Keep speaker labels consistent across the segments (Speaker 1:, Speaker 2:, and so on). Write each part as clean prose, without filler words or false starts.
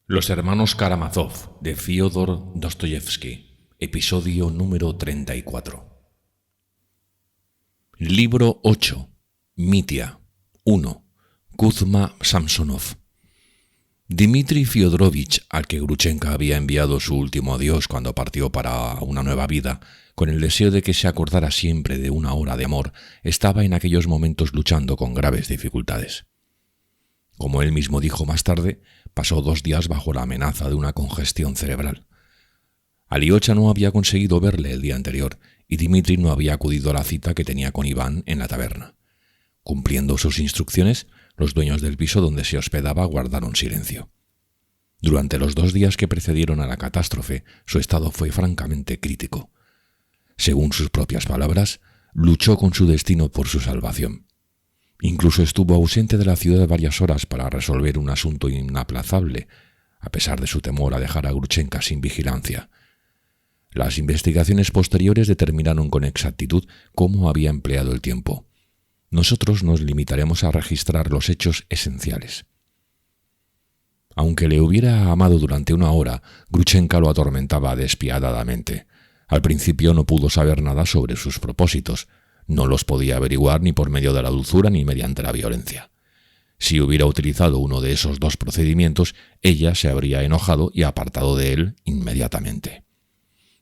Speaker 1: Los hermanos Karamazov, de Fyodor Dostoyevsky, episodio número 34. Libro 8. Mitya. 1. Kuzma Samsonov. Dmitri Fyodorovich, al que Gruchenka había enviado su último adiós cuando partió para una nueva vida, con el deseo de que se acordara siempre de una hora de amor, estaba en aquellos momentos luchando con graves dificultades. Como él mismo dijo más tarde, pasó 2 días bajo la amenaza de una congestión cerebral. Aliocha no había conseguido verle el día anterior y Dmitri no había acudido a la cita que tenía con Iván en la taberna. Cumpliendo sus instrucciones, los dueños del piso donde se hospedaba guardaron silencio. Durante los 2 días que precedieron a la catástrofe, su estado fue francamente crítico. Según sus propias palabras, luchó con su destino por su salvación. Incluso estuvo ausente de la ciudad varias horas para resolver un asunto inaplazable, a pesar de su temor a dejar a Gruchenka sin vigilancia. Las investigaciones posteriores determinaron con exactitud cómo había empleado el tiempo. Nosotros nos limitaremos a registrar los hechos esenciales. Aunque le hubiera amado durante 1 hora, Gruchenka lo atormentaba despiadadamente. Al principio no pudo saber nada sobre sus propósitos. No los podía averiguar ni por medio de la dulzura ni mediante la violencia. Si hubiera utilizado uno de esos 2 procedimientos, ella se habría enojado y apartado de él inmediatamente.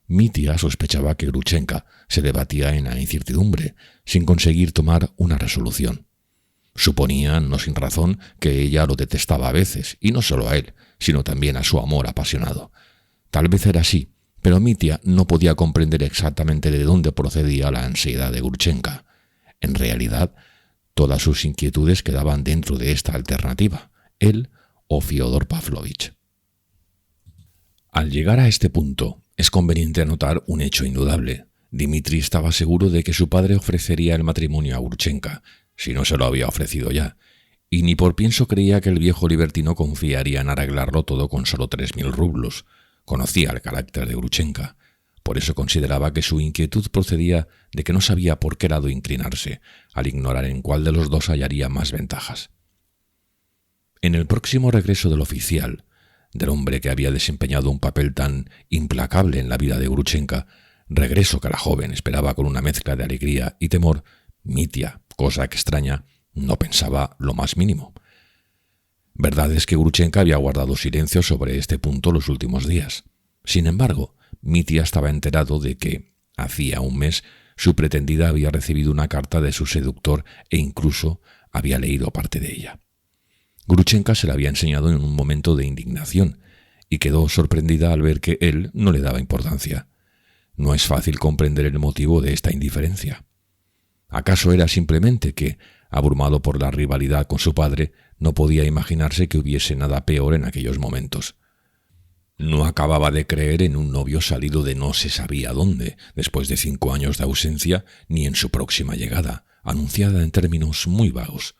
Speaker 1: Mitya sospechaba que Gruchenka se debatía en la incertidumbre, sin conseguir tomar una resolución. Suponía, no sin razón, que ella lo detestaba a veces, y no solo a él, sino también a su amor apasionado. Tal vez era así, pero Mitya no podía comprender exactamente de dónde procedía la ansiedad de Gruchenka. En realidad, todas sus inquietudes quedaban dentro de esta alternativa, él o Fyodor Pavlovich. Al llegar a este punto, es conveniente anotar un hecho indudable. Dmitri estaba seguro de que su padre ofrecería el matrimonio a Gruchenka, si no se lo había ofrecido ya, y ni por pienso creía que el viejo libertino confiaría en arreglarlo todo con solo 3.000 rublos. Conocía el carácter de Gruchenka, por eso consideraba que su inquietud procedía de que no sabía por qué lado inclinarse, al ignorar en cuál de los 2 hallaría más ventajas. En el próximo regreso del oficial, del hombre que había desempeñado un papel tan implacable en la vida de Gruchenka, regreso que la joven esperaba con una mezcla de alegría y temor, Mitya, cosa extraña, no pensaba lo más mínimo. Verdad es que Gruchenka había guardado silencio sobre este punto los últimos días. Sin embargo, Mitya estaba enterado de que, hacía 1 mes, su pretendida había recibido una carta de su seductor e incluso había leído parte de ella. Gruchenka se la había enseñado en un momento de indignación y quedó sorprendida al ver que él no le daba importancia. No es fácil comprender el motivo de esta indiferencia. ¿Acaso era simplemente que, abrumado por la rivalidad con su padre, no podía imaginarse que hubiese nada peor en aquellos momentos? No acababa de creer en un novio salido de no se sabía dónde, después de 5 años de ausencia, ni en su próxima llegada, anunciada en términos muy vagos.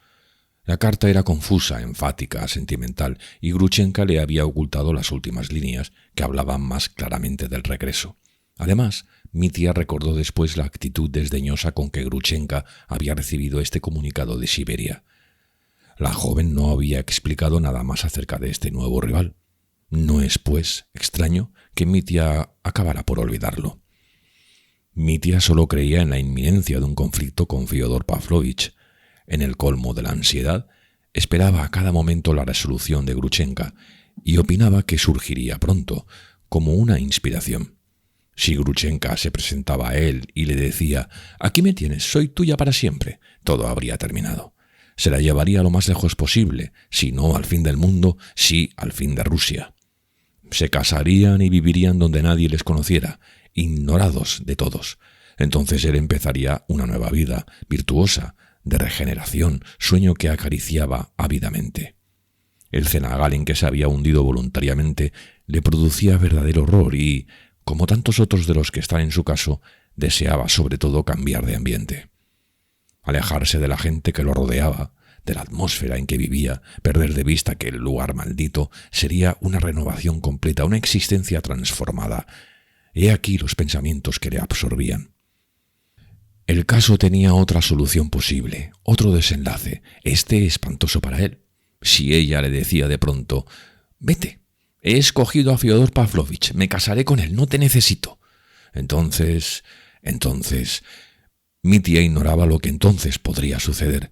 Speaker 1: La carta era confusa, enfática, sentimental, y Gruchenka le había ocultado las últimas líneas que hablaban más claramente del regreso. Además, Mitya recordó después la actitud desdeñosa con que Gruchenka había recibido este comunicado de Siberia. La joven no había explicado nada más acerca de este nuevo rival. No es, pues, extraño que Mitya acabara por olvidarlo. Mitya solo creía en la inminencia de un conflicto con Fyodor Pavlovich. En el colmo de la ansiedad, esperaba a cada momento la resolución de Gruchenka y opinaba que surgiría pronto, como una inspiración. Si Gruchenka se presentaba a él y le decía «Aquí me tienes, soy tuya para siempre», todo habría terminado. Se la llevaría lo más lejos posible, si no al fin del mundo, sí al fin de Rusia. Se casarían y vivirían donde nadie les conociera, ignorados de todos. Entonces él empezaría una nueva vida, virtuosa, de regeneración, sueño que acariciaba ávidamente. El cenagal en que se había hundido voluntariamente le producía verdadero horror y, como tantos otros de los que están en su caso, deseaba sobre todo cambiar de ambiente. Alejarse de la gente que lo rodeaba, de la atmósfera en que vivía, perder de vista que el lugar maldito sería una renovación completa, una existencia transformada. He aquí los pensamientos que le absorbían. El caso tenía otra solución posible, otro desenlace, espantoso para él. Si ella le decía de pronto «Vete», He escogido a Fyodor Pavlovich, me casaré con él, no te necesito. Entonces... Mitya ignoraba lo que entonces podría suceder,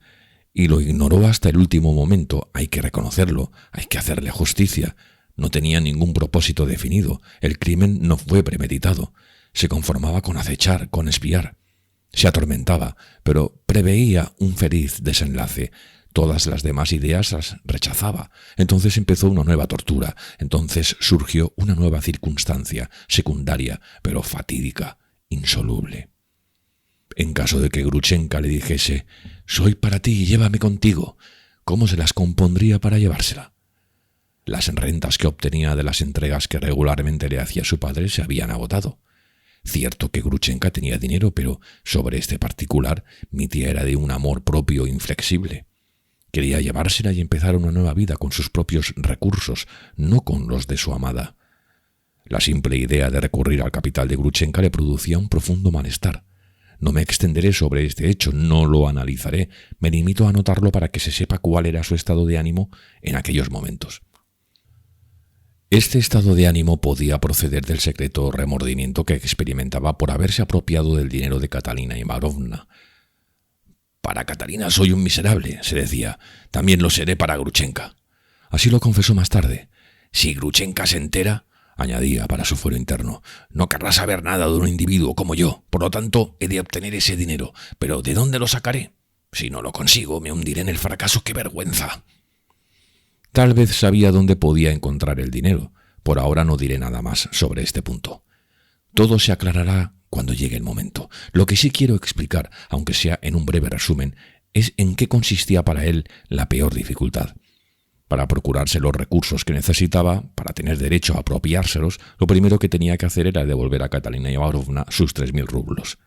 Speaker 1: y lo ignoró hasta el último momento. Hay que reconocerlo, hay que hacerle justicia. No tenía ningún propósito definido, el crimen no fue premeditado. Se conformaba con acechar, con espiar. Se atormentaba, pero preveía un feliz desenlace. Todas las demás ideas las rechazaba. Entonces empezó una nueva tortura. Entonces surgió una nueva circunstancia, secundaria, pero fatídica, insoluble. En caso de que Gruchenka le dijese «Soy para ti, llévame contigo», ¿cómo se las compondría para llevársela? Las rentas que obtenía de las entregas que regularmente le hacía su padre se habían agotado. Cierto que Gruchenka tenía dinero, pero sobre este particular Mitya era de un amor propio inflexible. Quería llevársela y empezar una nueva vida con sus propios recursos, no con los de su amada. La simple idea de recurrir al capital de Gruchenka le producía un profundo malestar. No me extenderé sobre este hecho, no lo analizaré, me limito a anotarlo para que se sepa cuál era su estado de ánimo en aquellos momentos. Este estado de ánimo podía proceder del secreto remordimiento que experimentaba por haberse apropiado del dinero de Catalina Ivanovna. «Para Catalina soy un miserable», se decía, «también lo seré para Gruchenka». Así lo confesó más tarde. «Si Gruchenka se entera», añadía para su fuero interno, «no querrá saber nada de un individuo como yo, por lo tanto he de obtener ese dinero. Pero ¿de dónde lo sacaré? Si no lo consigo, me hundiré en el fracaso. ¡Qué vergüenza!». Tal vez sabía dónde podía encontrar el dinero. Por ahora no diré nada más sobre este punto. Todo se aclarará cuando llegue el momento. Lo que sí quiero explicar, aunque sea en un breve resumen, es en qué consistía para él la peor dificultad. Para procurarse los recursos que necesitaba, para tener derecho a apropiárselos, lo primero que tenía que hacer era devolver a Catalina Ivanovna sus 3.000 rublos.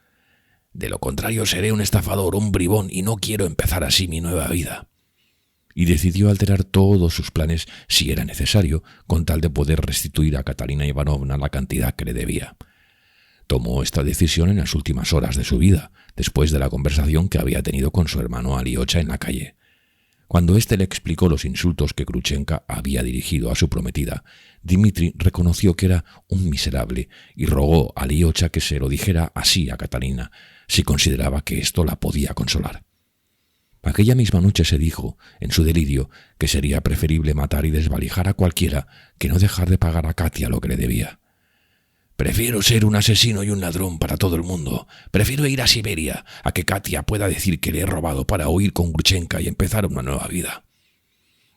Speaker 1: «De lo contrario seré un estafador, un bribón, y no quiero empezar así mi nueva vida». Y decidió alterar todos sus planes si era necesario, con tal de poder restituir a Catalina Ivanovna la cantidad que le debía. Tomó esta decisión en las últimas horas de su vida, después de la conversación que había tenido con su hermano Aliocha en la calle. Cuando éste le explicó los insultos que Gruchenka había dirigido a su prometida, Dmitri reconoció que era un miserable y rogó a Aliocha que se lo dijera así a Catalina, si consideraba que esto la podía consolar. Aquella misma noche se dijo, en su delirio, que sería preferible matar y desvalijar a cualquiera que no dejar de pagar a Katia lo que le debía. «Prefiero ser un asesino y un ladrón para todo el mundo. Prefiero ir a Siberia, a que Katia pueda decir que le he robado para huir con Gruchenka y empezar una nueva vida».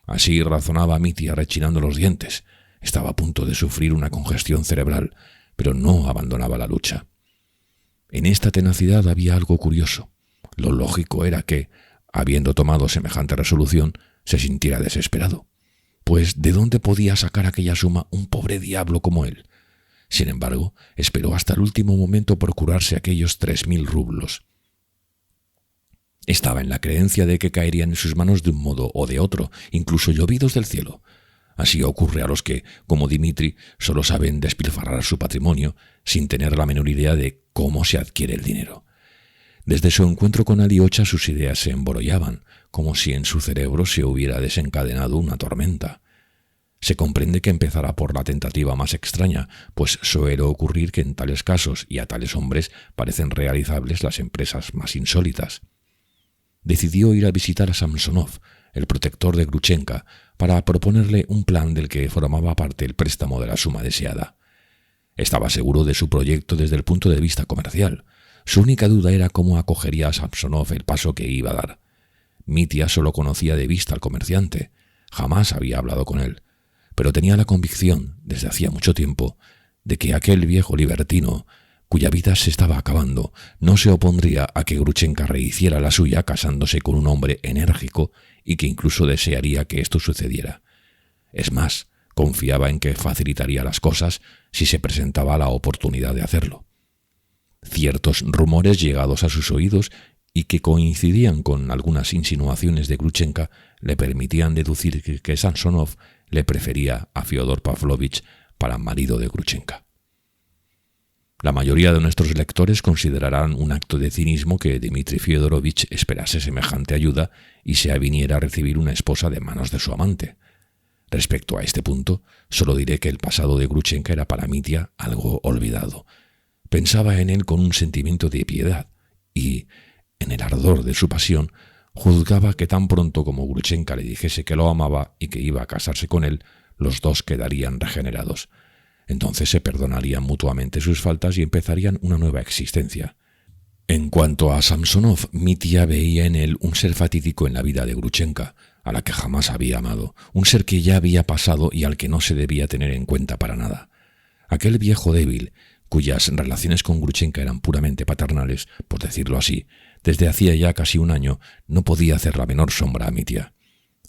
Speaker 1: Así razonaba Mitya rechinando los dientes. Estaba a punto de sufrir una congestión cerebral, pero no abandonaba la lucha. En esta tenacidad había algo curioso. Lo lógico era que, habiendo tomado semejante resolución, se sintiera desesperado. Pues ¿de dónde podía sacar aquella suma un pobre diablo como él? Sin embargo, esperó hasta el último momento procurarse aquellos 3.000 rublos. Estaba en la creencia de que caerían en sus manos de un modo o de otro, incluso llovidos del cielo. Así ocurre a los que, como Dmitri, solo saben despilfarrar su patrimonio sin tener la menor idea de cómo se adquiere el dinero. Desde su encuentro con Aliocha sus ideas se emborollaban, como si en su cerebro se hubiera desencadenado una tormenta. Se comprende que empezará por la tentativa más extraña, pues suele ocurrir que en tales casos y a tales hombres parecen realizables las empresas más insólitas. Decidió ir a visitar a Samsonov, el protector de Gruchenka, para proponerle un plan del que formaba parte el préstamo de la suma deseada. Estaba seguro de su proyecto desde el punto de vista comercial. Su única duda era cómo acogería a Samsonov el paso que iba a dar. Mitya solo conocía de vista al comerciante. Jamás había hablado con él. Pero tenía la convicción, desde hacía mucho tiempo, de que aquel viejo libertino, cuya vida se estaba acabando, no se opondría a que Gruchenka rehiciera la suya casándose con un hombre enérgico y que incluso desearía que esto sucediera. Es más, confiaba en que facilitaría las cosas si se presentaba la oportunidad de hacerlo. Ciertos rumores llegados a sus oídos y que coincidían con algunas insinuaciones de Gruchenka le permitían deducir que Samsonov le prefería a Fyodor Pavlovich para marido de Gruchenka. La mayoría de nuestros lectores considerarán un acto de cinismo que Dmitri Fyodorovich esperase semejante ayuda y se aviniera a recibir una esposa de manos de su amante. Respecto a este punto, solo diré que el pasado de Grushenka era para Mitya algo olvidado. Pensaba en él con un sentimiento de piedad y, en el ardor de su pasión, juzgaba que tan pronto como Grushenka le dijese que lo amaba y que iba a casarse con él, los dos quedarían regenerados. Entonces se perdonarían mutuamente sus faltas y empezarían una nueva existencia. En cuanto a Samsonov, Mitya veía en él un ser fatídico en la vida de Grushenka, a la que jamás había amado, un ser que ya había pasado y al que no se debía tener en cuenta para nada. Aquel viejo débil, cuyas relaciones con Grushenka eran puramente paternales, por decirlo así, desde hacía ya casi un año, no podía hacer la menor sombra a Mitya.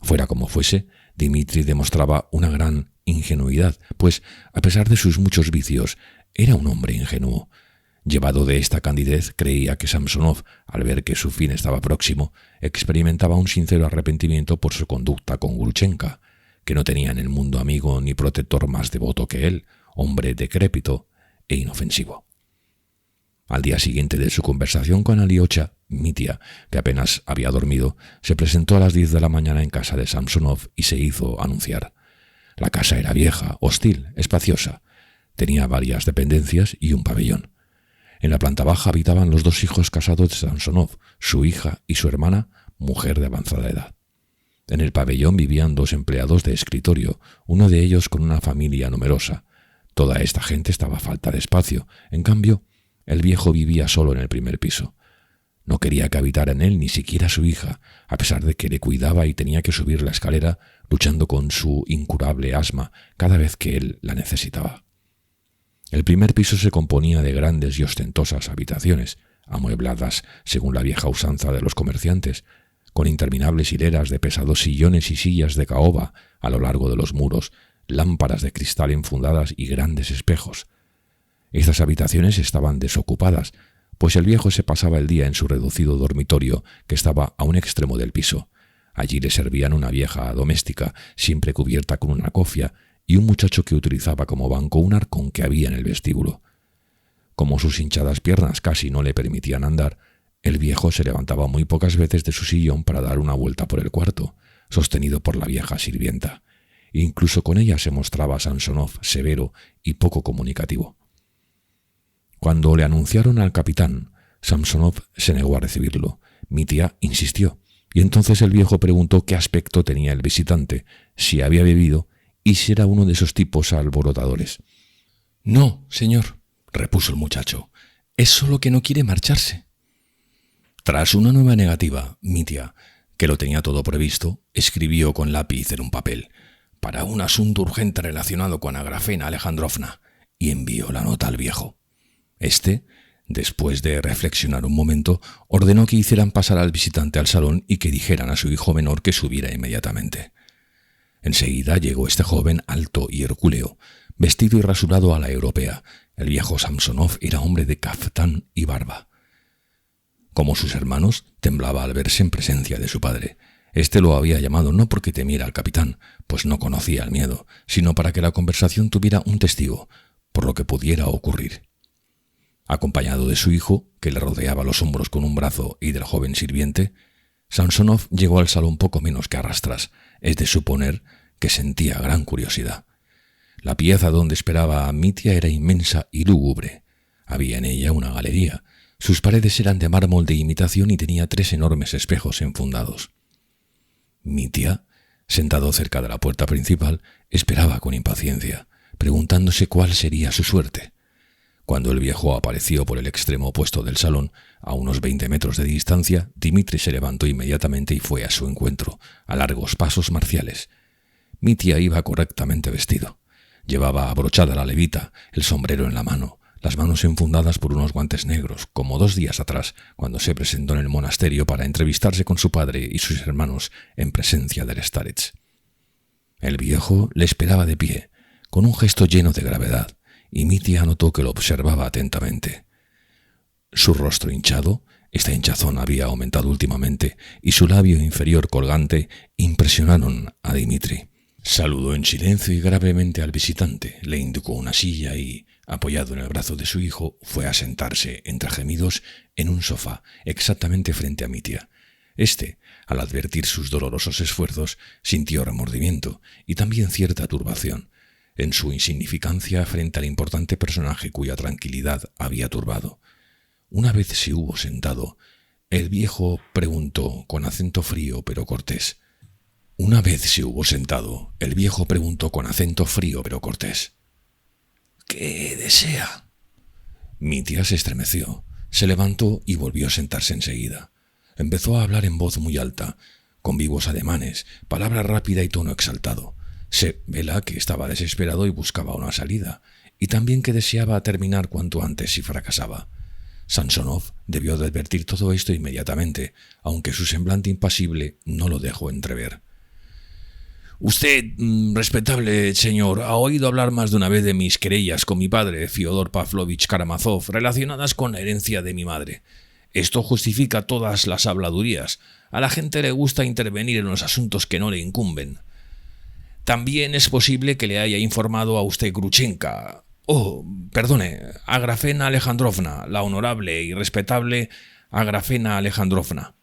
Speaker 1: Fuera como fuese, Dmitri demostraba una gran ingenuidad, pues, a pesar de sus muchos vicios, era un hombre ingenuo. Llevado de esta candidez, creía que Samsonov, al ver que su fin estaba próximo, experimentaba un sincero arrepentimiento por su conducta con Grushenka, que no tenía en el mundo amigo ni protector más devoto que él, hombre decrépito e inofensivo. Al día siguiente de su conversación con Alyosha, Mitya, que apenas había dormido, se presentó a las 10 de la mañana en casa de Samsonov y se hizo anunciar. La casa era vieja, hostil, espaciosa. Tenía varias dependencias y un pabellón. En la planta baja habitaban los dos hijos casados de Samsonov, su hija y su hermana, mujer de avanzada edad. En el pabellón vivían dos empleados de escritorio, uno de ellos con una familia numerosa. Toda esta gente estaba a falta de espacio. En cambio, el viejo vivía solo en el primer piso. No quería que habitara en él ni siquiera su hija, a pesar de que le cuidaba y tenía que subir la escalera luchando con su incurable asma cada vez que él la necesitaba. El primer piso se componía de grandes y ostentosas habitaciones, amuebladas según la vieja usanza de los comerciantes, con interminables hileras de pesados sillones y sillas de caoba a lo largo de los muros, lámparas de cristal enfundadas y grandes espejos. Estas habitaciones estaban desocupadas, pues el viejo se pasaba el día en su reducido dormitorio, que estaba a un extremo del piso. Allí le servían una vieja doméstica, siempre cubierta con una cofia, y un muchacho que utilizaba como banco un arcón que había en el vestíbulo. Como sus hinchadas piernas casi no le permitían andar, el viejo se levantaba muy pocas veces de su sillón para dar una vuelta por el cuarto, sostenido por la vieja sirvienta. Incluso con ella se mostraba Samsonov severo y poco comunicativo. Cuando le anunciaron al capitán, Samsonov se negó a recibirlo. Mitya insistió, y entonces el viejo preguntó qué aspecto tenía el visitante, si había bebido y si era uno de esos tipos alborotadores.
Speaker 2: «No, señor», repuso el muchacho, «es solo que no quiere marcharse».
Speaker 1: Tras una nueva negativa, Mitya, que lo tenía todo previsto, escribió con lápiz en un papel «para un asunto urgente relacionado con Agrafena Alejandrovna» y envió la nota al viejo. Este, después de reflexionar un momento, ordenó que hicieran pasar al visitante al salón y que dijeran a su hijo menor que subiera inmediatamente. Enseguida llegó este joven alto y hercúleo, vestido y rasurado a la europea. El viejo Samsonov era hombre de caftán y barba. Como sus hermanos, temblaba al verse en presencia de su padre. Este lo había llamado no porque temiera al capitán, pues no conocía el miedo, sino para que la conversación tuviera un testigo, por lo que pudiera ocurrir. Acompañado de su hijo, que le rodeaba los hombros con un brazo, y del joven sirviente, Samsonov llegó al salón poco menos que a rastras. Es de suponer que sentía gran curiosidad. La pieza donde esperaba a Mitya era inmensa y lúgubre. Había en ella una galería. Sus paredes eran de mármol de imitación y tenía 3 enormes espejos enfundados. Mitya, sentado cerca de la puerta principal, esperaba con impaciencia, preguntándose cuál sería su suerte. Cuando el viejo apareció por el extremo opuesto del salón, a unos 20 metros de distancia, Dmitri se levantó inmediatamente y fue a su encuentro, a largos pasos marciales. Mitya iba correctamente vestido. Llevaba abrochada la levita, el sombrero en la mano, las manos enfundadas por unos guantes negros, como 2 días atrás, cuando se presentó en el monasterio para entrevistarse con su padre y sus hermanos en presencia del starets. El viejo le esperaba de pie, con un gesto lleno de gravedad, y Mitya notó que lo observaba atentamente. Su rostro hinchado, esta hinchazón había aumentado últimamente, y su labio inferior colgante impresionaron a Dmitri. Saludó en silencio y gravemente al visitante, le indicó una silla y, apoyado en el brazo de su hijo, fue a sentarse, entre gemidos, en un sofá, exactamente frente a Mitya. Este, Al advertir sus dolorosos esfuerzos, sintió remordimiento y también cierta turbación en su insignificancia frente al importante personaje cuya tranquilidad había turbado. Una vez se hubo sentado, el viejo preguntó con acento frío pero cortés. ¿Qué desea? Mitia se estremeció, se levantó y volvió a sentarse enseguida. Empezó a hablar en voz muy alta, con vivos ademanes, palabra rápida y tono exaltado. Se vela que estaba desesperado y buscaba una salida, y también que deseaba terminar cuanto antes si fracasaba. Samsonov debió de advertir todo esto inmediatamente, aunque su semblante impasible no lo dejó entrever. «Usted, respetable señor, ha oído hablar más de una vez de mis querellas con mi padre, Fyodor Pavlovich Karamazov, relacionadas con la herencia de mi madre. Esto justifica todas las habladurías. A la gente le gusta intervenir en los asuntos que no le incumben. También es posible que le haya informado a usted Gruchenka. Agrafena Alejandrovna, la honorable y respetable Agrafena Alejandrovna».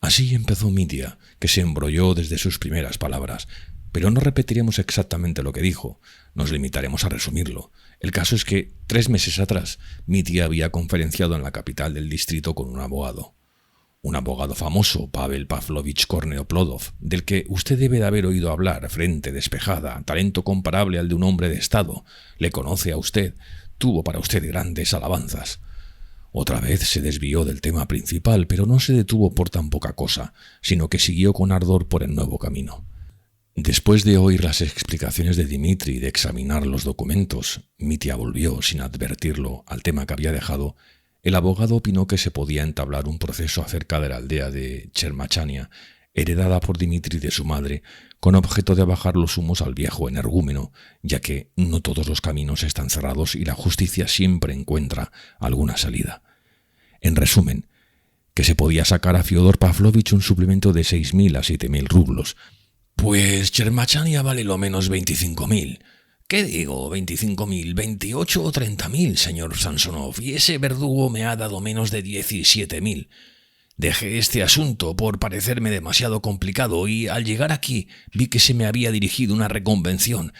Speaker 1: Así empezó Mitia, que se embrolló desde sus primeras palabras. Pero no repetiremos exactamente lo que dijo, nos limitaremos a resumirlo. El caso es que 3 meses atrás, Mitia había conferenciado en la capital del distrito con un abogado famoso, Pavel Pavlovich Korneoplodov, del que usted debe de haber oído hablar, frente despejada, talento comparable al de un hombre de Estado. Le conoce a usted, tuvo para usted grandes alabanzas. Otra vez se desvió del tema principal, pero no se detuvo por tan poca cosa, sino que siguió con ardor por el nuevo camino. Después de oír las explicaciones de Dmitri y de examinar los documentos, Mitia volvió, sin advertirlo, al tema que había dejado. El abogado opinó que se podía entablar un proceso acerca de la aldea de Chermachania, heredada por Dmitri de su madre, con objeto de bajar los humos al viejo energúmeno, ya que no todos los caminos están cerrados y la justicia siempre encuentra alguna salida. En resumen, que se podía sacar a Fyodor Pavlovich un suplemento de 6.000 a 7.000 rublos. Pues Chermachania vale lo menos 25.000. ¿Qué digo? 25.000, 28 o 30.000, señor Samsonov, y ese verdugo me ha dado menos de 17.000. Dejé este asunto por parecerme demasiado complicado y al llegar aquí vi que se me había dirigido una reconvención.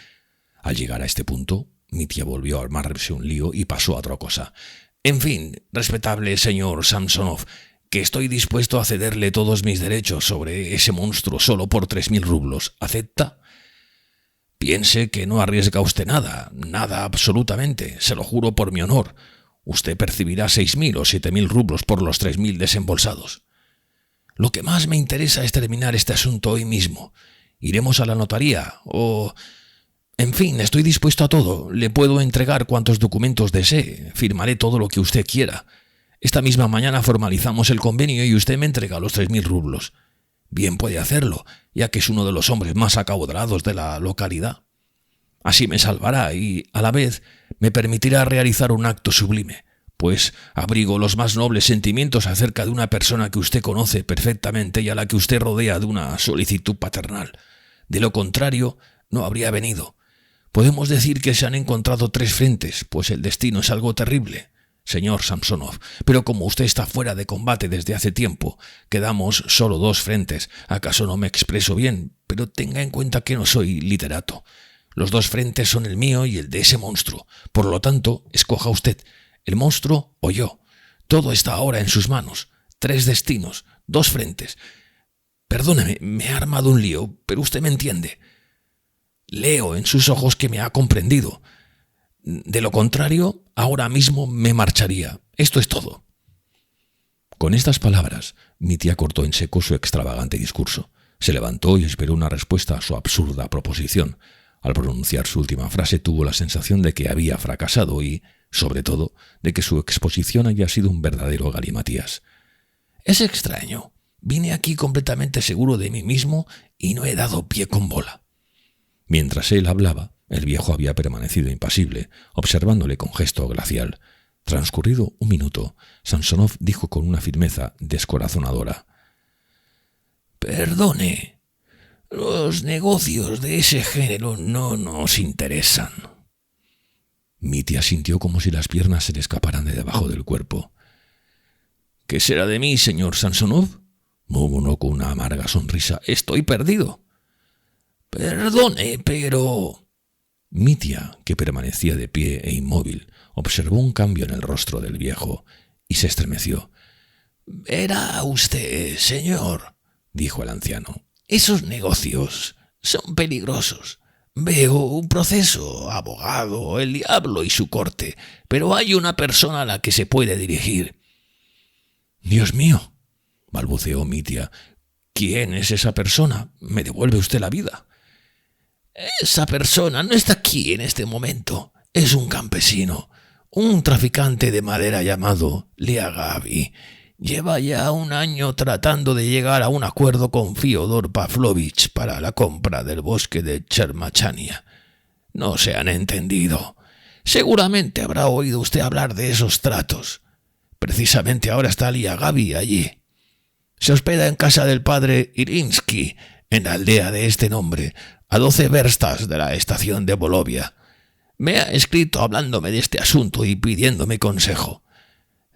Speaker 1: Al llegar a este punto, Mitia volvió a armarse un lío y pasó a otra cosa. En fin, respetable señor Samsonov, que estoy dispuesto a cederle todos mis derechos sobre ese monstruo solo por 3.000 rublos. ¿Acepta? Piense que no arriesga usted nada, nada absolutamente, se lo juro por mi honor. Usted percibirá 6.000 o 7.000 rublos por los 3.000 desembolsados. Lo que más me interesa es terminar este asunto hoy mismo. Iremos a la notaría o... En fin, estoy dispuesto a todo. Le puedo entregar cuantos documentos desee. Firmaré todo lo que usted quiera. Esta misma mañana formalizamos el convenio y usted me entrega los 3.000 rublos. Bien puede hacerlo, ya que es uno de los hombres más acaudalados de la localidad. Así me salvará y, a la vez, me permitirá realizar un acto sublime, pues abrigo los más nobles sentimientos acerca de una persona que usted conoce perfectamente y a la que usted rodea de una solicitud paternal. De lo contrario, no habría venido. Podemos decir que se han encontrado 3 frentes, pues el destino es algo terrible, señor Samsonov, pero como usted está fuera de combate desde hace tiempo, quedamos solo 2 frentes. ¿Acaso no me expreso bien? Pero tenga en cuenta que no soy literato. Los 2 frentes son el mío y el de ese monstruo. Por lo tanto, escoja usted, el monstruo o yo. Todo está ahora en sus manos. 3 destinos, 2 frentes. Perdóneme, me ha armado un lío, pero usted me entiende. Leo en sus ojos que me ha comprendido. De lo contrario, ahora mismo me marcharía. Esto es todo. Con estas palabras, Mitia cortó en seco su extravagante discurso. Se levantó y esperó una respuesta a su absurda proposición. Al pronunciar su última frase tuvo la sensación de que había fracasado y, sobre todo, de que su exposición había sido un verdadero galimatías. Es extraño. Vine aquí completamente seguro de mí mismo y no he dado pie con bola. Mientras él hablaba, el viejo había permanecido impasible, observándole con gesto glacial. Transcurrido un minuto, Samsonov dijo con una firmeza descorazonadora: «Perdone, los negocios de ese género no nos interesan». Mitia sintió como si las piernas se le escaparan de debajo del cuerpo. «¿Qué será de mí, señor Samsonov?», murmuró con una amarga sonrisa. «Estoy perdido». «Perdone, pero...». Mitya, que permanecía de pie e inmóvil, observó un cambio en el rostro del viejo y se estremeció. «Verá usted, señor», dijo el anciano, «esos negocios son peligrosos. Veo un proceso, abogado, el diablo y su corte, pero hay una persona a la que se puede dirigir». «Dios mío», balbuceó Mitya, «¿quién es esa persona? ¿Me devuelve usted la vida?» «Esa persona no está aquí en este momento. Es un campesino, un traficante de madera llamado Liagavi. Lleva ya 1 año tratando de llegar a un acuerdo con Fyodor Pavlovich para la compra del bosque de Chermachania. No se han entendido. Seguramente habrá oído usted hablar de esos tratos. Precisamente ahora está Liagavi allí. Se hospeda en casa del padre Irinsky, en la aldea de este nombre, a 12 verstas de la estación de Volovia. Me ha escrito hablándome de este asunto y pidiéndome consejo.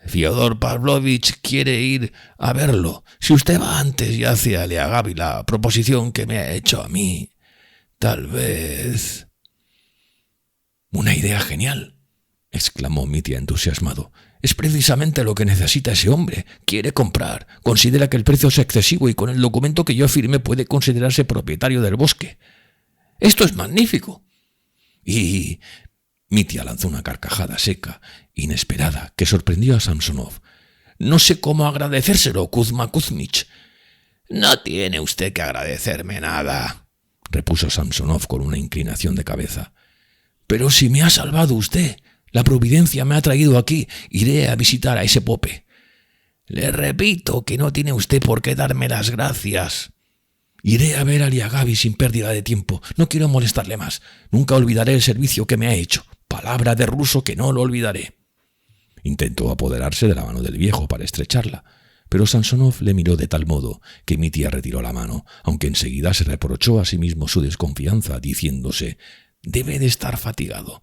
Speaker 1: Fyodor Pavlovich quiere ir a verlo. Si usted va antes y hace a Liagavi la proposición que me ha hecho a mí, tal vez... «Una idea genial», exclamó Mitya entusiasmado. «Es precisamente lo que necesita ese hombre. Quiere comprar. Considera que el precio es excesivo y con el documento que yo firme puede considerarse propietario del bosque. Esto es magnífico». Y... Mitya lanzó una carcajada seca, inesperada, que sorprendió a Samsonov. «No sé cómo agradecérselo, Kuzma Kuzmich». «No tiene usted que agradecerme nada», repuso Samsonov con una inclinación de cabeza. «Pero si me ha salvado usted, la providencia me ha traído aquí, iré a visitar a ese pope». «Le repito que no tiene usted por qué darme las gracias». «Iré a ver a Liagavi sin pérdida de tiempo. No quiero molestarle más. Nunca olvidaré el servicio que me ha hecho. Palabra de ruso que no lo olvidaré». Intentó apoderarse de la mano del viejo para estrecharla, pero Samsonov le miró de tal modo que Mitya retiró la mano, aunque enseguida se reprochó a sí mismo su desconfianza, diciéndose: «Debe de estar fatigado».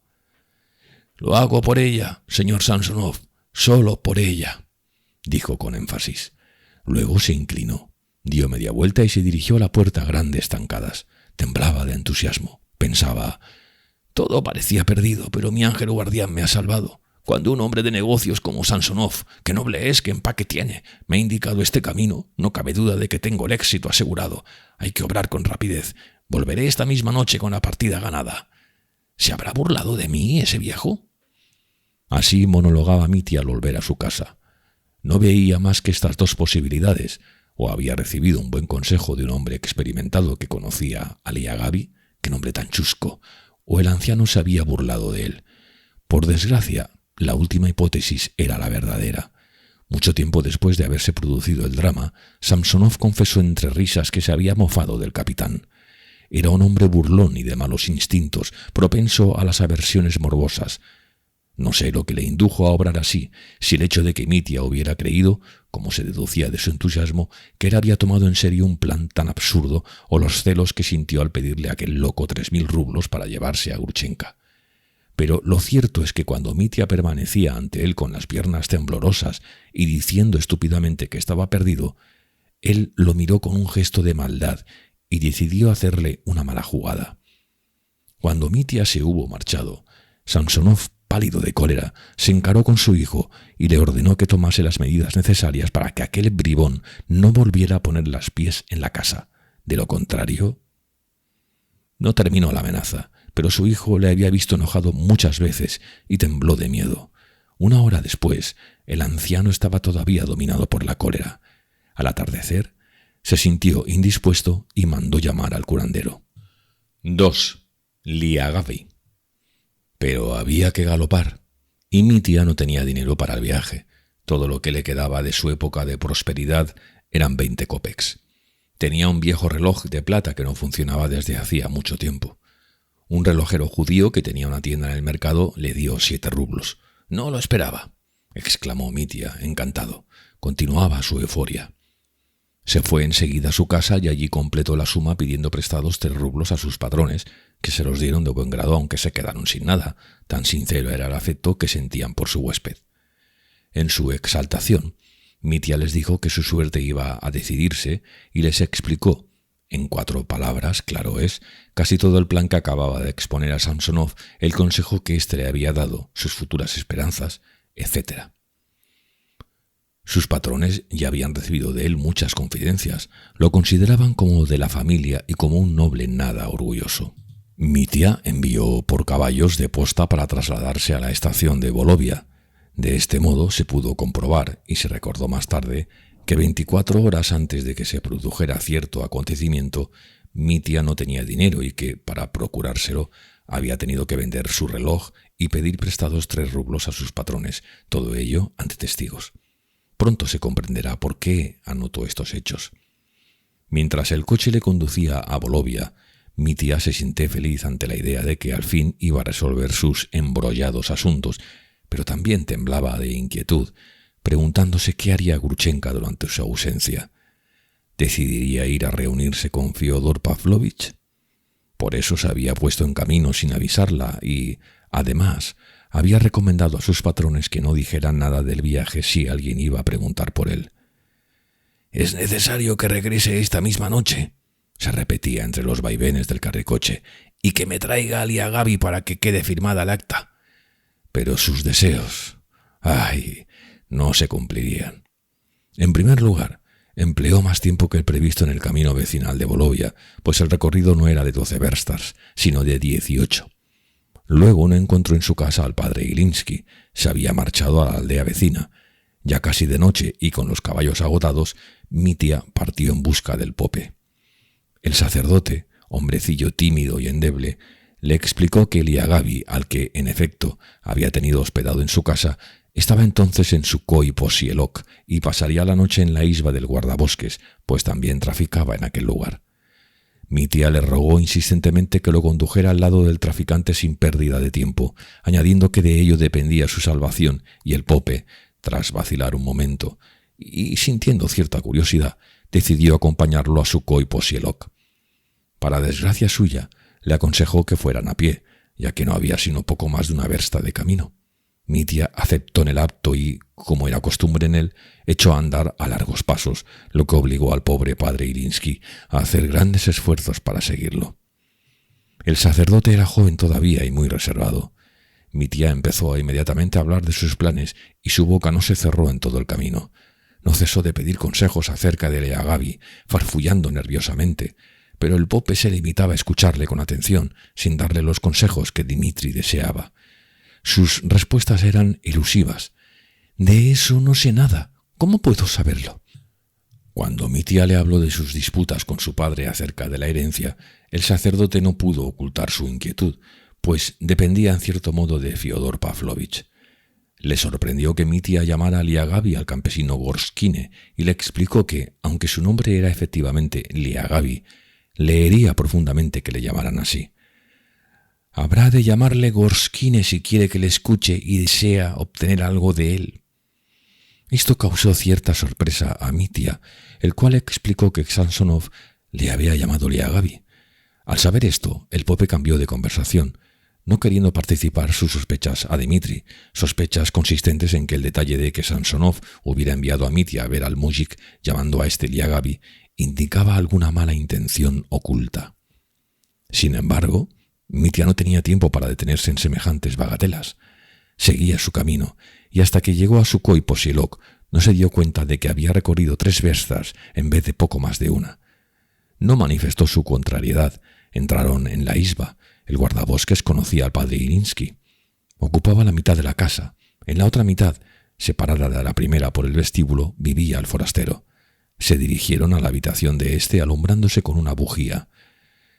Speaker 1: «Lo hago por ella, señor Samsonov, solo por ella», dijo con énfasis. Luego se inclinó. Dio media vuelta y se dirigió a la puerta a grandes zancadas. Temblaba de entusiasmo. Pensaba: «Todo parecía perdido, pero mi ángel guardián me ha salvado. Cuando un hombre de negocios como Samsonov, que noble es, que empaque tiene, me ha indicado este camino, no cabe duda de que tengo el éxito asegurado. Hay que obrar con rapidez. Volveré esta misma noche con la partida ganada». ¿Se habrá burlado de mí ese viejo? Así monologaba Mitya al volver a su casa. No veía más que estas 2 posibilidades. O había recibido un buen consejo de un hombre experimentado que conocía a Liagavi, qué nombre tan chusco, o el anciano se había burlado de él. Por desgracia, la última hipótesis era la verdadera. Mucho tiempo después de haberse producido el drama, Samsonov confesó entre risas que se había mofado del capitán. Era un hombre burlón y de malos instintos, propenso a las aversiones morbosas. No sé lo que le indujo a obrar así, si el hecho de que Mitya hubiera creído, como se deducía de su entusiasmo, que él había tomado en serio un plan tan absurdo, o los celos que sintió al pedirle a aquel loco 3000 rublos para llevarse a Grushenka. Pero lo cierto es que cuando Mitya permanecía ante él con las piernas temblorosas y diciendo estúpidamente que estaba perdido, él lo miró con un gesto de maldad y decidió hacerle una mala jugada. Cuando Mitya se hubo marchado, Samsonov, pálido de cólera, se encaró con su hijo y le ordenó que tomase las medidas necesarias para que aquel bribón no volviera a poner los pies en la casa. De lo contrario... No terminó la amenaza, pero su hijo le había visto enojado muchas veces y tembló de miedo. 1 hora después, el anciano estaba todavía dominado por la cólera. Al atardecer, se sintió indispuesto y mandó llamar al curandero. 2. Liagavi. Pero había que galopar, y Mitya no tenía dinero para el viaje. Todo lo que le quedaba de su época de prosperidad eran 20 kopecks. Tenía un viejo reloj de plata que no funcionaba desde hacía mucho tiempo. Un relojero judío que tenía una tienda en el mercado le dio 7 rublos. «No lo esperaba», exclamó Mitya, encantado. Continuaba su euforia. Se fue enseguida a su casa y allí completó la suma pidiendo prestados 3 rublos a sus patrones, que se los dieron de buen grado aunque se quedaron sin nada. Tan sincero era el afecto que sentían por su huésped. En su exaltación, Mitya les dijo que su suerte iba a decidirse y les explicó, en 4 palabras, claro es, casi todo el plan que acababa de exponer a Samsonov, el consejo que éste le había dado, sus futuras esperanzas, etc. Sus patrones ya habían recibido de él muchas confidencias, lo consideraban como de la familia y como un noble nada orgulloso. Mitya envió por caballos de posta para trasladarse a la estación de Volovia. De este modo se pudo comprobar, y se recordó más tarde, que 24 horas antes de que se produjera cierto acontecimiento, Mitya no tenía dinero y que, para procurárselo, había tenido que vender su reloj y pedir prestados 3 rublos a sus patrones, todo ello ante testigos. Pronto se comprenderá por qué anotó estos hechos. Mientras el coche le conducía a Volovia, Mitya se sintió feliz ante la idea de que al fin iba a resolver sus embrollados asuntos, pero también temblaba de inquietud, preguntándose qué haría Grushenka durante su ausencia. ¿Decidiría ir a reunirse con Fyodor Pavlovich? Por eso se había puesto en camino sin avisarla y, además, había recomendado a sus patrones que no dijeran nada del viaje si alguien iba a preguntar por él. «Es necesario que regrese esta misma noche», se repetía entre los vaivenes del carricoche, «y que me traiga a Liagavi para que quede firmada el acta». Pero sus deseos, ¡ay!, no se cumplirían. En primer lugar, empleó más tiempo que el previsto en el camino vecinal de Volovia, pues el recorrido no era de 12 verstas, sino de 18. Luego no encontró en su casa al padre Ilinsky, se había marchado a la aldea vecina. Ya casi de noche y con los caballos agotados, Mitya partió en busca del pope. El sacerdote, hombrecillo tímido y endeble, le explicó que Liagavi, al que, en efecto, había tenido hospedado en su casa, estaba entonces en Sukhoi Posielok y pasaría la noche en la isba del guardabosques, pues también traficaba en aquel lugar. Mitya le rogó insistentemente que lo condujera al lado del traficante sin pérdida de tiempo, añadiendo que de ello dependía su salvación, y el pope, tras vacilar un momento, y sintiendo cierta curiosidad, decidió acompañarlo a Sukhoi Posielok. Para desgracia suya, le aconsejó que fueran a pie, ya que no había sino poco más de 1 versta de camino. Mitya aceptó en el acto y, como era costumbre en él, echó a andar a largos pasos, lo que obligó al pobre padre Ilinsky a hacer grandes esfuerzos para seguirlo. El sacerdote era joven todavía y muy reservado. Mitya empezó inmediatamente a hablar de sus planes y su boca no se cerró en todo el camino. No cesó de pedir consejos acerca de Liagavi, farfullando nerviosamente, pero el pope se limitaba a escucharle con atención, sin darle los consejos que Dmitri deseaba. Sus respuestas eran elusivas. «De eso no sé nada. ¿Cómo puedo saberlo?» Cuando Mitya le habló de sus disputas con su padre acerca de la herencia, el sacerdote no pudo ocultar su inquietud, pues dependía en cierto modo de Fyodor Pavlovich. Le sorprendió que Mitya llamara a Liagavi al campesino Gorskine y le explicó que, aunque su nombre era efectivamente Liagavi, le hería profundamente que le llamaran así. Habrá de llamarle Gorskine si quiere que le escuche y desea obtener algo de él. Esto causó cierta sorpresa a Mitya, el cual explicó que Samsonov le había llamado Liagavi. Al saber esto, el pope cambió de conversación, no queriendo participar sus sospechas a Dmitri, sospechas consistentes en que el detalle de que Samsonov hubiera enviado a Mitya a ver al mujik llamando a este Liagavi indicaba alguna mala intención oculta. Sin embargo, Mitya no tenía tiempo para detenerse en semejantes bagatelas. Seguía su camino, y hasta que llegó a Sukhoi Posielok no se dio cuenta de que había recorrido 3 verstas en vez de poco más de 1. No manifestó su contrariedad. Entraron en la isba. El guardabosques conocía al padre Ilinsky. Ocupaba la mitad de la casa. En la otra mitad, separada de la primera por el vestíbulo, vivía el forastero. Se dirigieron a la habitación de éste alumbrándose con una bujía.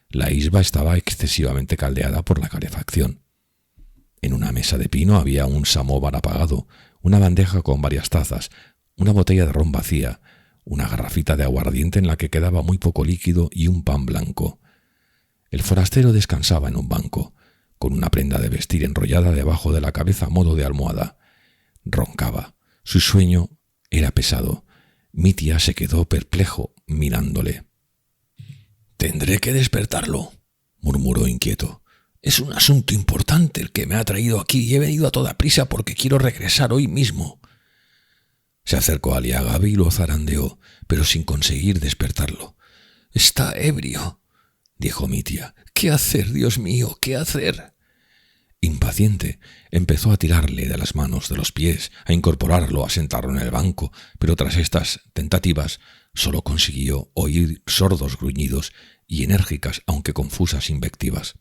Speaker 1: La isba estaba excesivamente caldeada por la calefacción. En una mesa de pino había un samóvar apagado, una bandeja con varias tazas, una botella de ron vacía, una garrafita de aguardiente en la que quedaba muy poco líquido y un pan blanco. El forastero descansaba en un banco, con una prenda de vestir enrollada debajo de la cabeza a modo de almohada. Roncaba. Su sueño era pesado. Mitya se quedó perplejo mirándole. «Tendré que despertarlo», murmuró inquieto. «Es un asunto importante el que me ha traído aquí y he venido a toda prisa porque quiero regresar hoy mismo». Se acercó a Liagavi y lo zarandeó, pero sin conseguir despertarlo.
Speaker 2: «Está ebrio», dijo Mitya. «¿Qué hacer, Dios mío? ¿Qué hacer?»
Speaker 1: Impaciente, empezó a tirarle de las manos, de los pies, a incorporarlo, a sentarlo en el banco, pero tras estas tentativas solo consiguió oír sordos gruñidos y enérgicas, aunque confusas, invectivas.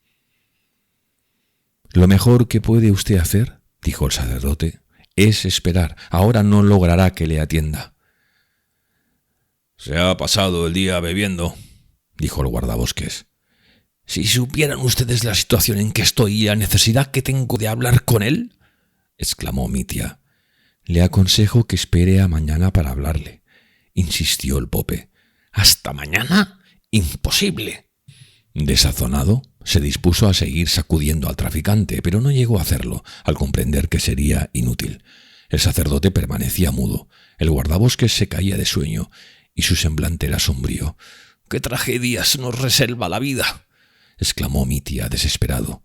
Speaker 1: «Lo mejor que puede usted hacer», dijo el sacerdote, «es esperar. Ahora no logrará que le atienda».
Speaker 2: «Se ha pasado el día bebiendo», dijo el guardabosques.
Speaker 1: «Si supieran ustedes la situación en que estoy y la necesidad que tengo de hablar con él», exclamó Mitya. «Le aconsejo que espere a mañana para hablarle», insistió el pope.
Speaker 2: «¿Hasta mañana? Imposible».
Speaker 1: Desazonado, se dispuso a seguir sacudiendo al traficante, pero no llegó a hacerlo, al comprender que sería inútil. El sacerdote permanecía mudo, el guardabosques se caía de sueño y su semblante era sombrío.
Speaker 2: «¿Qué tragedias nos reserva la vida?»,
Speaker 1: exclamó Mitya desesperado.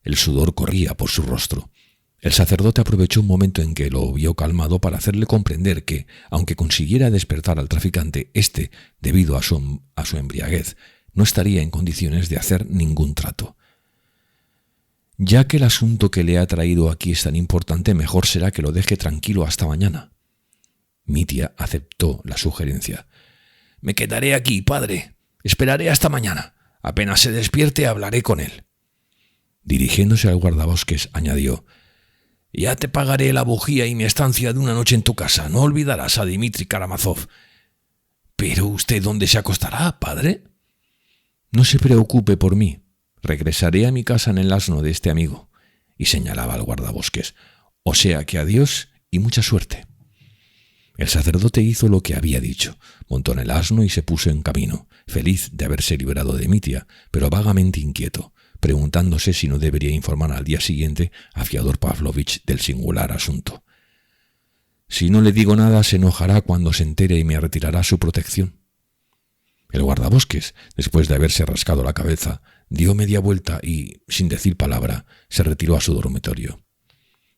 Speaker 1: El sudor corría por su rostro. El sacerdote aprovechó un momento en que lo vio calmado para hacerle comprender que, aunque consiguiera despertar al traficante, éste, debido a su embriaguez, no estaría en condiciones de hacer ningún trato. «Ya que el asunto que le ha traído aquí es tan importante, mejor será que lo deje tranquilo hasta mañana». Mitya aceptó la sugerencia.
Speaker 2: «Me quedaré aquí, padre. Esperaré hasta mañana. Apenas se despierte, hablaré con él».
Speaker 1: Dirigiéndose al guardabosques, añadió:
Speaker 2: «Ya te pagaré la bujía y mi estancia de una noche en tu casa. No olvidarás a Dmitri Karamazov». «¿Pero usted dónde se acostará, padre?»
Speaker 1: «No se preocupe por mí. Regresaré a mi casa en el asno de este amigo», y señalaba al guardabosques. «O sea que adiós y mucha suerte». El sacerdote hizo lo que había dicho, montó en el asno y se puso en camino, feliz de haberse librado de Mitya, pero vagamente inquieto, preguntándose si no debería informar al día siguiente a Fiodor Pavlovich del singular asunto. «Si no le digo nada, se enojará cuando se entere y me retirará su protección». El guardabosques, después de haberse rascado la cabeza, dio media vuelta y, sin decir palabra, se retiró a su dormitorio.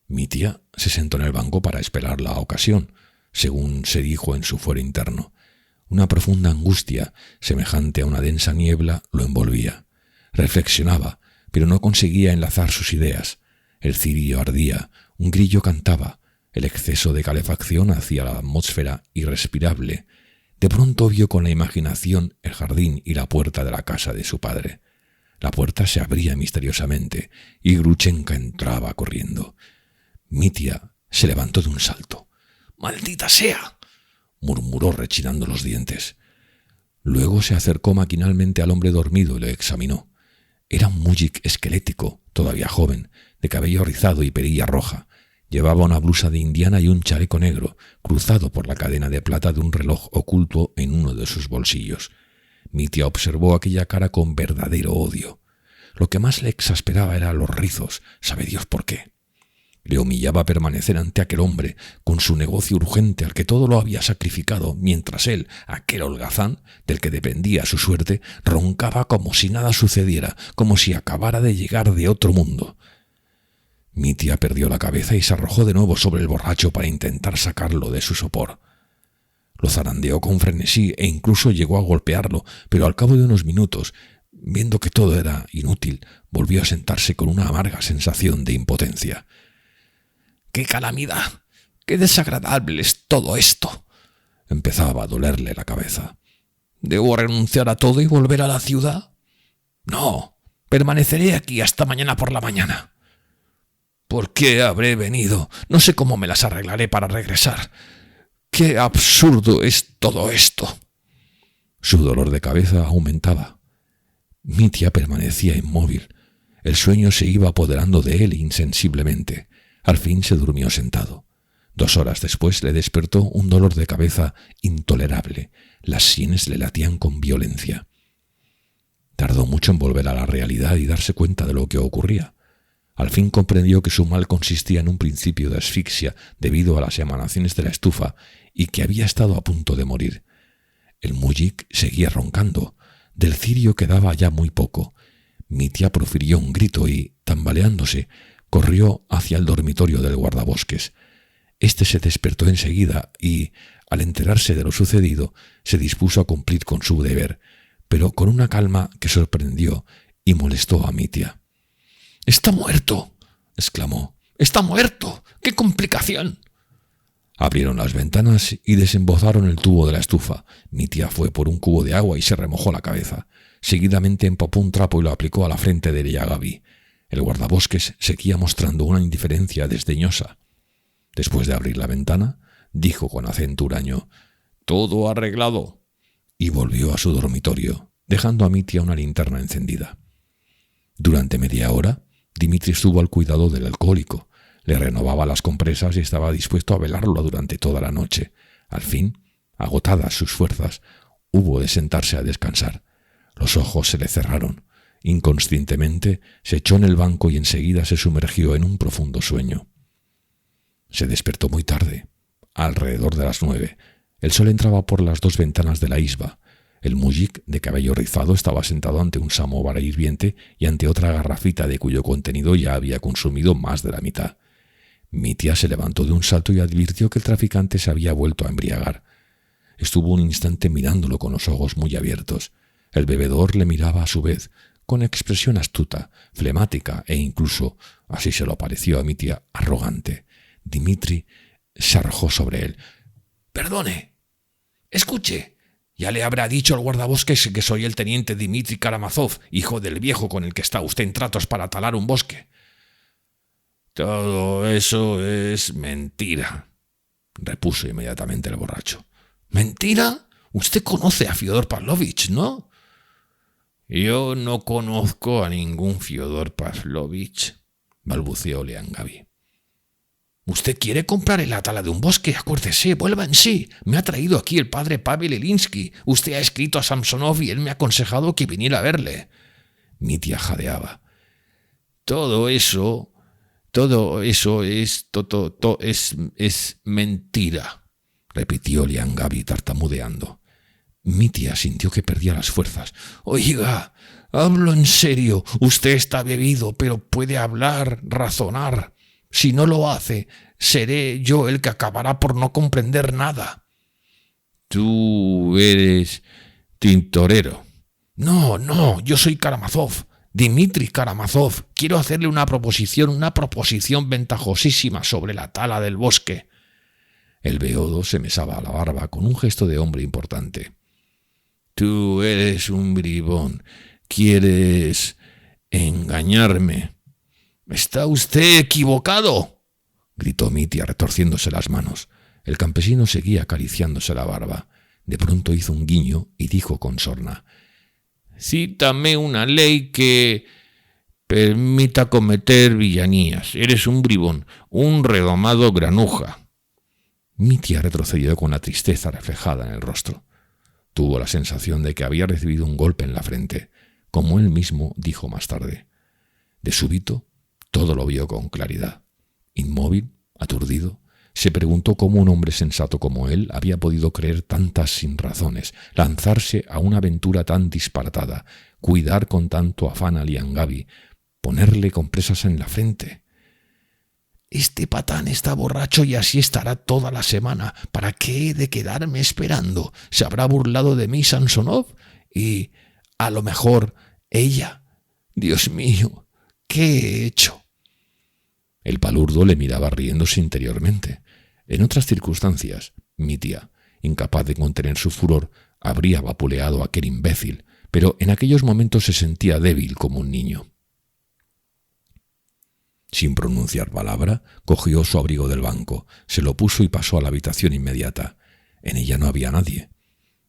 Speaker 1: Mitya se sentó en el banco para esperar la ocasión, según se dijo en su fuero interno. Una profunda angustia, semejante a una densa niebla, lo envolvía. Reflexionaba, pero no conseguía enlazar sus ideas. El cirio ardía, un grillo cantaba, el exceso de calefacción hacía la atmósfera irrespirable. De pronto vio con la imaginación el jardín y la puerta de la casa de su padre. La puerta se abría misteriosamente y Gruchenka entraba corriendo. Mitya se levantó de un salto.
Speaker 2: «¡Maldita sea!»,
Speaker 1: murmuró rechinando los dientes. Luego se acercó maquinalmente al hombre dormido y lo examinó. Era un mújik esquelético, todavía joven, de cabello rizado y perilla roja. Llevaba una blusa de indiana y un chaleco negro, cruzado por la cadena de plata de un reloj oculto en uno de sus bolsillos. Mitya observó aquella cara con verdadero odio. Lo que más le exasperaba eran los rizos, sabe Dios por qué. Le humillaba permanecer ante aquel hombre, con su negocio urgente al que todo lo había sacrificado, mientras él, aquel holgazán, del que dependía su suerte, roncaba como si nada sucediera, como si acabara de llegar de otro mundo. Mitya perdió la cabeza y se arrojó de nuevo sobre el borracho para intentar sacarlo de su sopor. Lo zarandeó con frenesí e incluso llegó a golpearlo, pero al cabo de unos minutos, viendo que todo era inútil, volvió a sentarse con una amarga sensación de impotencia.
Speaker 2: «¡Qué calamidad! ¡Qué desagradable es todo esto!»,
Speaker 1: empezaba a dolerle la cabeza.
Speaker 2: «¿Debo renunciar a todo y volver a la ciudad? No, permaneceré aquí hasta mañana por la mañana. ¿Por qué habré venido? No sé cómo me las arreglaré para regresar. ¡Qué absurdo es todo esto!».
Speaker 1: Su dolor de cabeza aumentaba. Mitya permanecía inmóvil. El sueño se iba apoderando de él insensiblemente. Al fin se durmió sentado. 2 horas después le despertó un dolor de cabeza intolerable. Las sienes le latían con violencia. Tardó mucho en volver a la realidad y darse cuenta de lo que ocurría. Al fin comprendió que su mal consistía en un principio de asfixia debido a las emanaciones de la estufa y que había estado a punto de morir. El mújik seguía roncando. Del cirio quedaba ya muy poco. Mitya profirió un grito y, tambaleándose, corrió hacia el dormitorio del guardabosques. Este se despertó enseguida y, al enterarse de lo sucedido, se dispuso a cumplir con su deber, pero con una calma que sorprendió y molestó a Mitya.
Speaker 2: —¡Está muerto! —exclamó. —¡Está muerto! ¡Qué complicación!
Speaker 1: Abrieron las ventanas y desembozaron el tubo de la estufa. Mitya fue por un cubo de agua y se remojó la cabeza. Seguidamente empapó un trapo y lo aplicó a la frente de Liangabí. El guardabosques seguía mostrando una indiferencia desdeñosa. Después de abrir la ventana, dijo con acento huraño: «Todo arreglado», y volvió a su dormitorio, dejando a Mitya una linterna encendida. Durante media hora, Dimitri estuvo al cuidado del alcohólico. Le renovaba las compresas y estaba dispuesto a velarlo durante toda la noche. Al fin, agotadas sus fuerzas, hubo de sentarse a descansar. Los ojos se le cerraron. Inconscientemente se echó en el banco y enseguida se sumergió en un profundo sueño. Se despertó muy tarde, alrededor de las 9. El sol entraba por las 2 ventanas de la isba. El mujik de cabello rizado estaba sentado ante un samovar hirviente y ante otra garrafita de cuyo contenido ya había consumido más de la mitad. Mitya se levantó de un salto y advirtió que el traficante se había vuelto a embriagar. Estuvo un instante mirándolo con los ojos muy abiertos. El bebedor le miraba a su vez, con expresión astuta, flemática e incluso, así se lo pareció a Mitya, arrogante. Dimitri se arrojó sobre él. «¡Perdone! Escuche. Ya le habrá dicho al guardabosques que soy el teniente Dimitri Karamazov, hijo del viejo con el que está usted en tratos para talar un bosque». «Todo eso es mentira», repuso inmediatamente el borracho. «¿Mentira? Usted conoce a Fyodor Pavlovich, ¿no?» «Yo no conozco a ningún Fyodor Pavlovich», balbuceó Liangabí. «Usted quiere comprar la tala de un bosque, acuérdese, vuelva en sí. Me ha traído aquí el padre Pavel Ilinsky. Usted ha escrito a Samsonov y él me ha aconsejado que viniera a verle». Mitya jadeaba. «Todo eso es mentira», repitió Liangabí tartamudeando. Mitya sintió que perdía las fuerzas. «Oiga, hablo en serio. Usted está bebido, pero puede hablar, razonar. Si no lo hace, seré yo el que acabará por no comprender nada». «Tú eres tintorero». No, yo soy Karamazov. Dimitri Karamazov. Quiero hacerle una proposición ventajosísima sobre la tala del bosque». El beodo se mesaba la barba con un gesto de hombre importante. «Tú eres un bribón. ¿Quieres engañarme?» «¡Está usted equivocado!», gritó Mitya retorciéndose las manos. El campesino seguía acariciándose la barba. De pronto hizo un guiño y dijo con sorna: «Cítame una ley que permita cometer villanías. Eres un bribón, un redomado granuja». Mitya retrocedió con la tristeza reflejada en el rostro. Tuvo la sensación de que había recibido un golpe en la frente, como él mismo dijo más tarde. De súbito, todo lo vio con claridad. Inmóvil, aturdido, se preguntó cómo un hombre sensato como él había podido creer tantas sinrazones, lanzarse a una aventura tan disparatada, cuidar con tanto afán a Liangabí, ponerle compresas en la frente. «Este patán está borracho y así estará toda la semana. ¿Para qué he de quedarme esperando? ¿Se habrá burlado de mí Samsonov? Y, a lo mejor, ella. Dios mío, ¿qué he hecho?». El palurdo le miraba riéndose interiormente. En otras circunstancias, Mitya, incapaz de contener su furor, habría vapuleado a aquel imbécil, pero en aquellos momentos se sentía débil como un niño. Sin pronunciar palabra, cogió su abrigo del banco, se lo puso y pasó a la habitación inmediata. En ella no había nadie.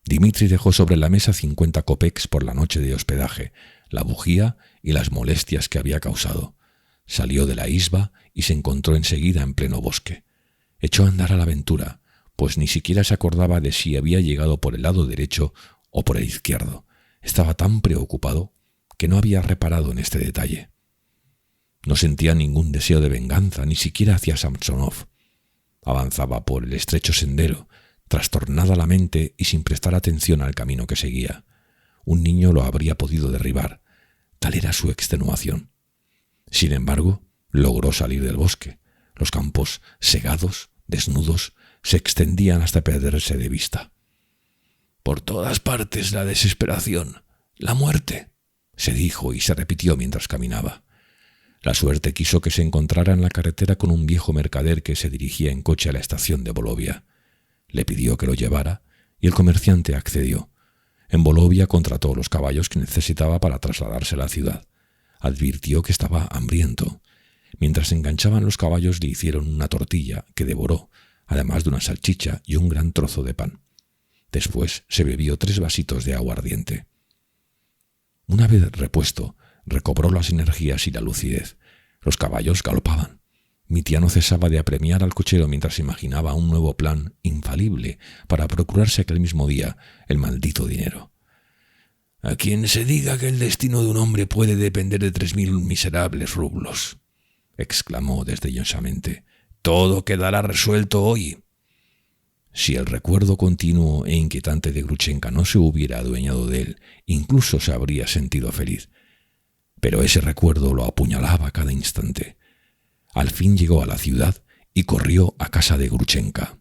Speaker 1: Dimitri dejó sobre la mesa 50 kopecks por la noche de hospedaje, la bujía y las molestias que había causado. Salió de la isba y se encontró enseguida en pleno bosque. Echó a andar a la aventura, pues ni siquiera se acordaba de si había llegado por el lado derecho o por el izquierdo. Estaba tan preocupado que no había reparado en este detalle. No sentía ningún deseo de venganza, ni siquiera hacia Samsonov. Avanzaba por el estrecho sendero, trastornada la mente y sin prestar atención al camino que seguía. Un niño lo habría podido derribar. Tal era su extenuación. Sin embargo, logró salir del bosque. Los campos segados desnudos, se extendían hasta perderse de vista.
Speaker 2: «Por todas partes la desesperación, la muerte»,
Speaker 1: se dijo y se repitió mientras caminaba. La suerte quiso que se encontrara en la carretera con un viejo mercader que se dirigía en coche a la estación de Volovia. Le pidió que lo llevara y el comerciante accedió. En Volovia contrató los caballos que necesitaba para trasladarse a la ciudad. Advirtió que estaba hambriento. Mientras enganchaban los caballos le hicieron una tortilla que devoró, además de una salchicha y un gran trozo de pan. Después se bebió 3 vasitos de aguardiente. Una vez repuesto, recobró las energías y la lucidez. Los caballos galopaban. Mi tía no cesaba de apremiar al cochero mientras imaginaba un nuevo plan infalible para procurarse aquel mismo día el maldito dinero.
Speaker 2: «A quien se diga que el destino de un hombre puede depender de 3.000 miserables rublos»,
Speaker 1: exclamó desdeñosamente,
Speaker 2: «todo quedará resuelto hoy».
Speaker 1: Si el recuerdo continuo e inquietante de Grushenka no se hubiera adueñado de él, incluso se habría sentido feliz. Pero ese recuerdo lo apuñalaba cada instante. Al fin llegó a la ciudad y corrió a casa de Grushenka.